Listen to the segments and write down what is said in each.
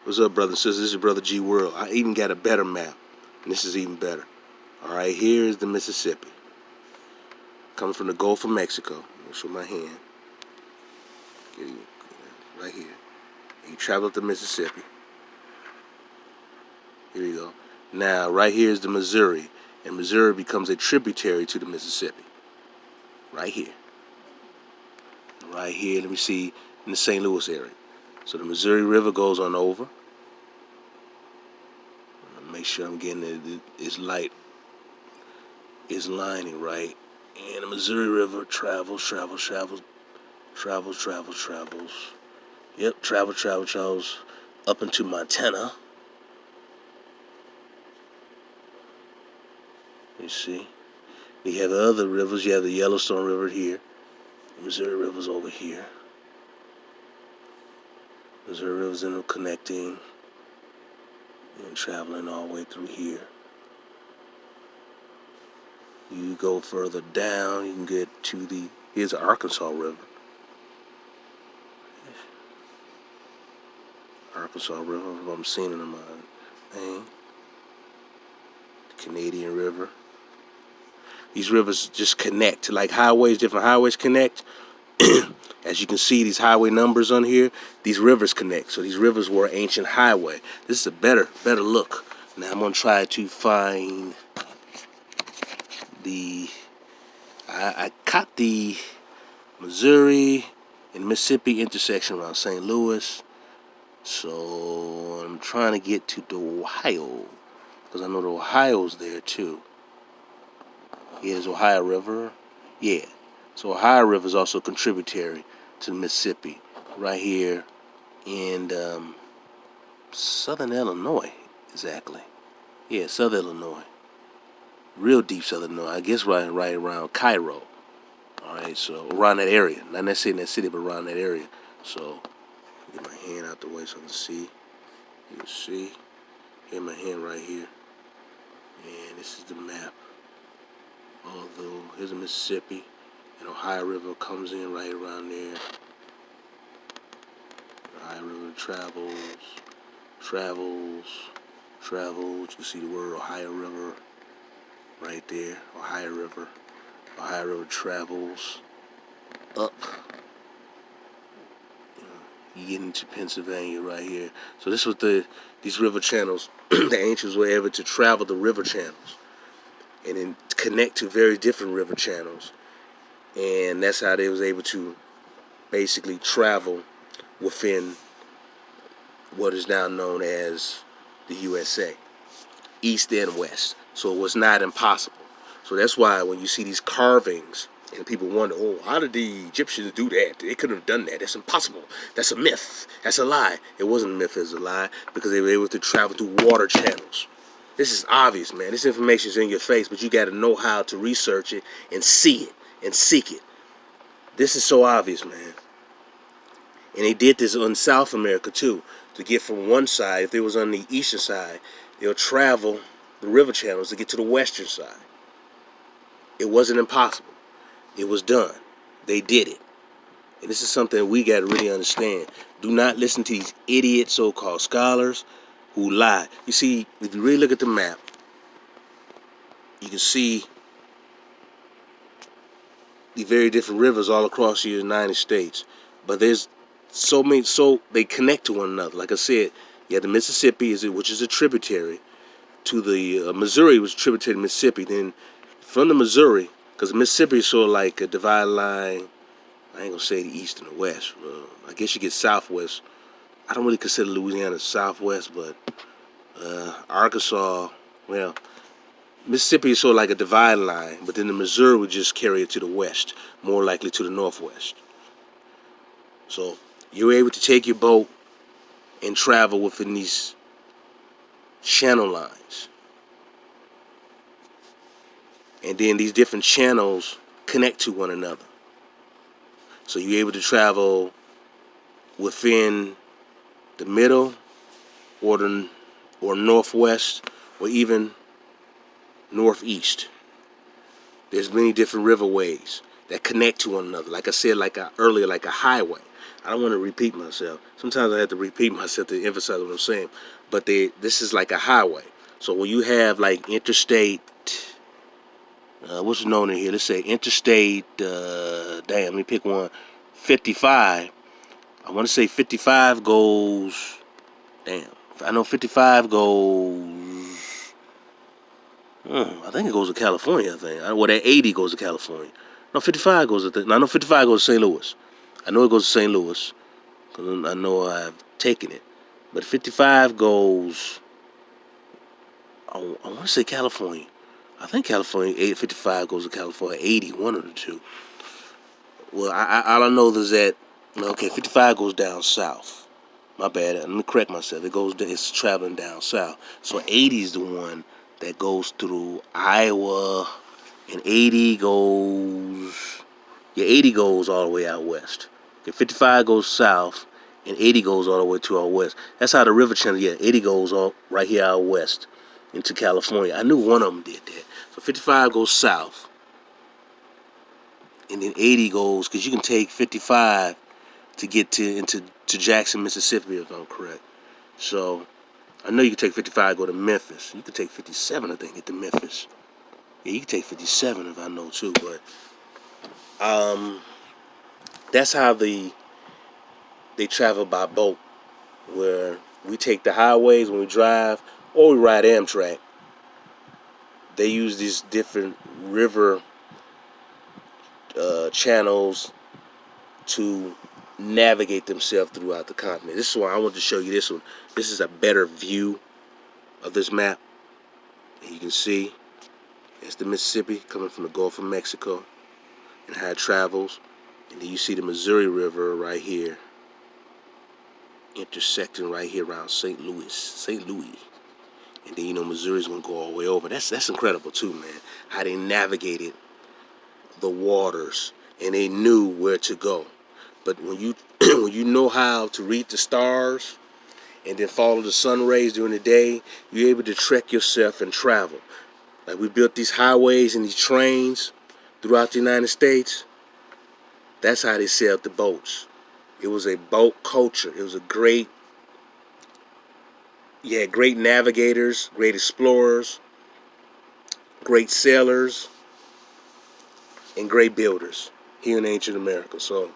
What's up, brother and sisters? This is your brother G World. I even got a better map, and this is even better. All right, here's the Mississippi. Coming from the Gulf of Mexico. I'll show my hand. Right here. You travel up the Mississippi. Here you go. Now, right here is the Missouri, and Missouri becomes a tributary to the Mississippi. Right here. Right here, let me see, in the St. Louis area. So the Missouri River goes on over. Make sure I'm getting it. It's light. It's lining right. And the Missouri River travels. Yep, travels up into Montana. You see. You have the other rivers. You have the Yellowstone River here. The Missouri River's over here. Missouri River's interconnecting and traveling all the way through here. You go further down, you can get to here's the Arkansas River. Arkansas River, I'm seeing it in my thing. The Canadian River. These rivers just connect, like highways, different highways connect. As you can see, these highway numbers on here, these rivers connect. So these rivers were an ancient highway. This is a better look. Now I'm going to try to find I caught the Missouri and Mississippi intersection around St. Louis. So I'm trying to get to the Ohio, because I know the Ohio's there too. Yeah, there's Ohio River. Yeah. So Ohio River is also a contributary to the Mississippi, right here in southern Illinois, exactly. Yeah, southern Illinois. Real deep southern Illinois. I guess right around Cairo. All right, so around that area. Not necessarily in that city, but around that area. So, get my hand out the way so I can see. You can see. Here's my hand right here. And this is the map. Although, here's the Mississippi. And Ohio River comes in right around there. Ohio River travels. You can see the word Ohio River right there. Ohio River travels up. You get into Pennsylvania right here. So this was these river channels. The ancients were able to travel the river channels and then connect to very different river channels. And that's how they was able to basically travel within what is now known as the USA, east and west. So it was not impossible. So that's why when you see these carvings and people wonder, oh, how did the Egyptians do that? They couldn't have done that. That's impossible. That's a myth. That's a lie. It wasn't a myth. It was a lie because they were able to travel through water channels. This is obvious, man. This information is in your face, but you got to know how to research it and see it and seek it. This is so obvious, man. And they did this on South America too. To get from one side, if they was on the eastern side, they'll travel the river channels to get to the western side. It wasn't impossible. It was done. They did it. And this is something we got to really understand. Do not listen to these idiot so-called scholars who lie. You see, if you really look at the map, you can see the very different rivers all across the United States. But there's so many, so they connect to one another. Like I said, you have the Mississippi, which is a tributary to the Missouri, was a tributary to Mississippi. Then from the Missouri, because Mississippi is sort of like a divided line. I ain't gonna say the east and the west. I guess you get southwest. I don't really consider Louisiana southwest, but Arkansas, well, Mississippi is sort of like a divided line, but then the Missouri would just carry it to the west, more likely to the northwest. So you're able to take your boat and travel within these channel lines. And then these different channels connect to one another. So you're able to travel within the middle or northwest or even northeast. There's many different riverways that connect to one another. Like I said, earlier, like a highway. I don't want to repeat myself. Sometimes I have to repeat myself to emphasize what I'm saying. But this is like a highway. So when you have like interstate, what's known in here? Let's say interstate, let me pick one, 55. I want to say 55 goes, I know 55 goes, I think it goes to California, I think. Well, that 80 goes to California. No, 55 goes to, I know 55 goes to St. Louis. I know it goes to St. Louis, because I know I've taken it. But 55 goes, I want to say California. I think California, 55 goes to California, 80, one of the two. Well, all I know is that, okay, 55 goes down south. My bad. Let me correct myself. It's traveling down south. So 80 is the one that goes through Iowa, and 80 goes all the way out west. Okay, 55 goes south, and 80 goes all the way to our west. That's how the river channel, 80 goes all right here out west into California. I knew one of them did that. So 55 goes south, and then 80 goes, because you can take 55 to get into Jackson, Mississippi, if I'm correct. So I know you can take 55, go to Memphis. You can take 57, I think, get to Memphis. Yeah, you can take 57 if I know too. But that's how they travel by boat, where we take the highways when we drive, or we ride Amtrak. They use these different river channels to navigate themselves throughout the continent. This is why I want to show you this one. This is a better view of this map. And you can see it's the Mississippi coming from the Gulf of Mexico and how it travels. And then you see the Missouri River right here, intersecting right here around St. Louis. And then, Missouri's going to go all the way over. That's incredible too, man. How they navigated the waters and they knew where to go. But when you when you know how to read the stars and then follow the sun rays during the day, you're able to trek yourself and travel. Like we built these highways and these trains throughout the United States. That's how they sailed the boats. It was a boat culture. It was a great navigators, great explorers, great sailors, and great builders here in ancient America. So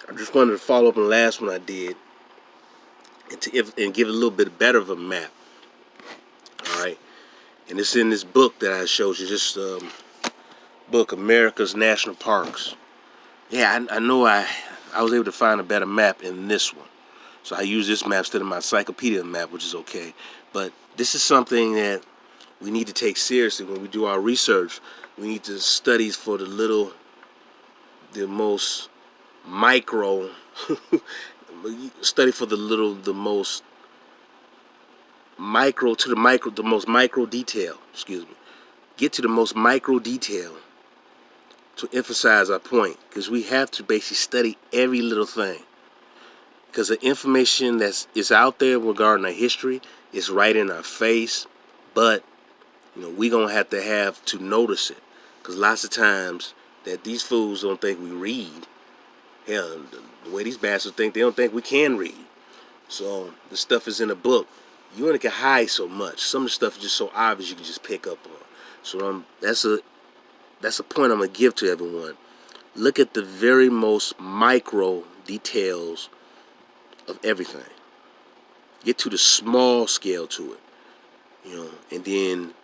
I just wanted to follow up on the last one I did and give it a little bit better of a map. All right, and it's in this book that I showed you. This book, America's National Parks. Yeah, I know I was able to find a better map in this one. So I use this map instead of my encyclopedia map, which is okay. But this is something that we need to take seriously when we do our research. We need to study for the most micro, study for the most micro to the most micro detail. Excuse me. Get to the most micro detail to emphasize our point, because we have to basically study every little thing. Because the information is out there regarding our history is right in our face, but we're going to have to notice it. Because lots of times that these fools don't think we read. Hell, the way these bastards think, they don't think we can read. So the stuff is in a book. You only can hide so much. Some of the stuff is just so obvious you can just pick up on. So that's a point I'm going to give to everyone. Look at the very most micro details of everything. Get to the small scale to it, and then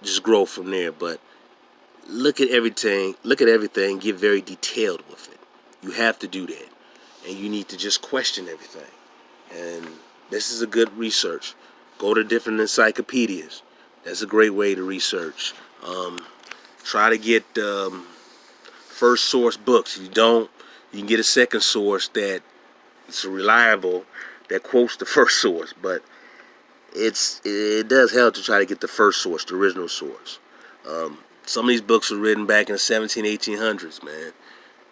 just grow from there. But look at everything, get very detailed with it. You have to do that. And you need to just question everything. And this is a good research. Go to different encyclopedias. That's a great way to research. Try to get first source books. If you don't, you can get a second source that it's reliable, that quotes the first source. But it does help to try to get the first source, the original source. Some of these books were written back in the 1800s, man.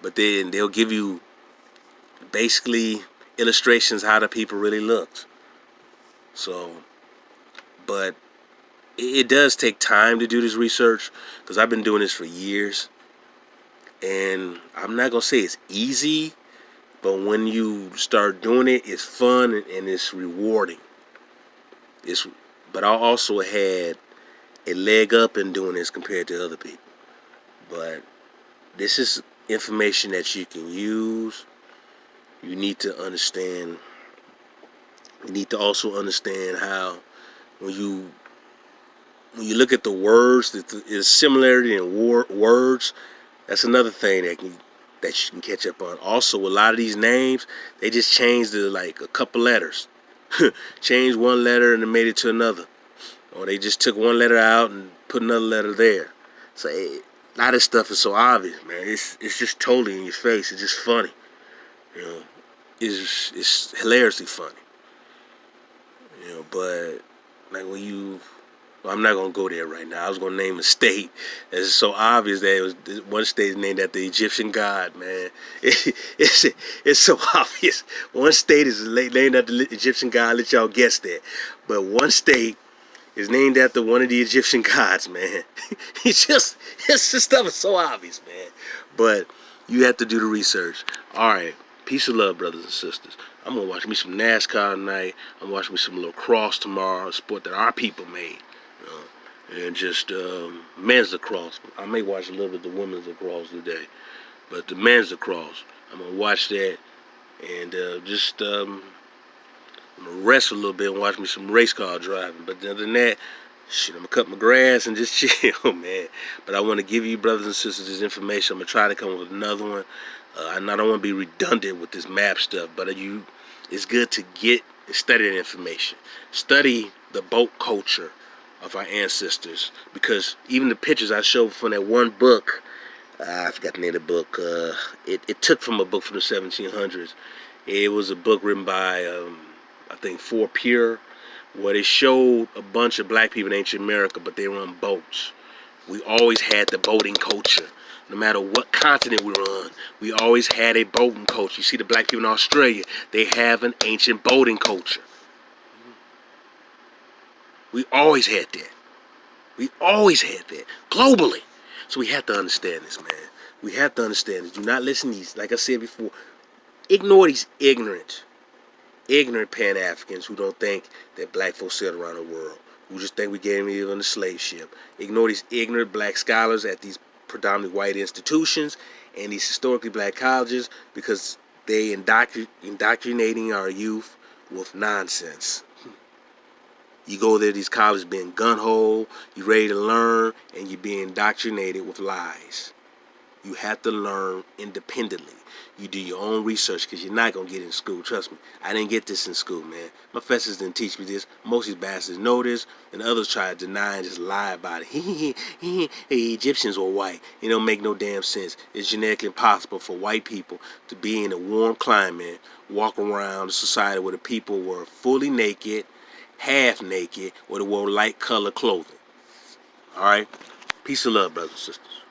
But then they'll give you basically illustrations how the people really looked. So, but it does take time to do this research, because I've been doing this for years. And I'm not going to say it's easy, But when you start doing it, it's fun and it's rewarding. But I also had a leg up in doing this compared to other people. But this is information that you can use. You need to understand. You need to also understand how when you look at the words, there's similarity in words. That's another thing that you can catch up on. Also, a lot of these names, they just changed like a couple letters. Changed one letter and then made it to another. Or they just took one letter out and put another letter there. So a lot of stuff is so obvious, man. It's just totally in your face. It's just funny. You know, it's hilariously funny. You know, but like well, I'm not gonna go there right now. I was gonna name a state. It's so obvious that it was one state is named after the Egyptian god, man. It's so obvious. One state is named after the Egyptian god. Let y'all guess that. But one state is named after one of the Egyptian gods, man. It's just stuff is so obvious, man. But you have to do the research. All right. Peace and love, brothers and sisters. I'm gonna watch me some NASCAR tonight. I'm watching me some lacrosse tomorrow, a sport that our people made. And just men's lacrosse. I may watch a little bit of the women's lacrosse today, but the men's lacrosse, I'm gonna watch that and I'm gonna rest a little bit and watch me some race car driving. But other than that, shit, I'm gonna cut my grass and just chill, man. But I want to give you, brothers and sisters, this information. I'm gonna try to come up with another one. I don't want to be redundant with this map stuff, but it's good to get and study that information. Study the boat culture of our ancestors, because even the pictures I showed from that one book, I forgot the name of the book. It took from a book from the 1700s. It was a book written by I think Fort Pure, where they showed a bunch of black people in ancient America, but they were on boats. We always had the boating culture. No matter what continent we were on, we always had a boating culture. You see the black people in Australia, they have an ancient boating culture. We always had that. We always had that. Globally. So we have to understand this, man. We have to understand this. Do not listen to these. Like I said before, ignore these ignorant Pan-Africans who don't think that black folks sailed around the world. Who just think we gave them on the slave ship. Ignore these ignorant black scholars at these predominantly white institutions and these historically black colleges, because they indoctrinating our youth with nonsense. You go there, these colleges being gun-ho, you ready to learn, and you're being indoctrinated with lies. You have to learn independently. You do your own research, because you're not going to get it in school. Trust me, I didn't get this in school, man. My professors didn't teach me this. Most of these bastards know this, and others try to deny and just lie about it. The Egyptians were white. It don't make no damn sense. It's genetically impossible for white people to be in a warm climate, walk around a society where the people were fully naked, half naked, or they wore light color clothing. All right? Peace and love, brothers and sisters.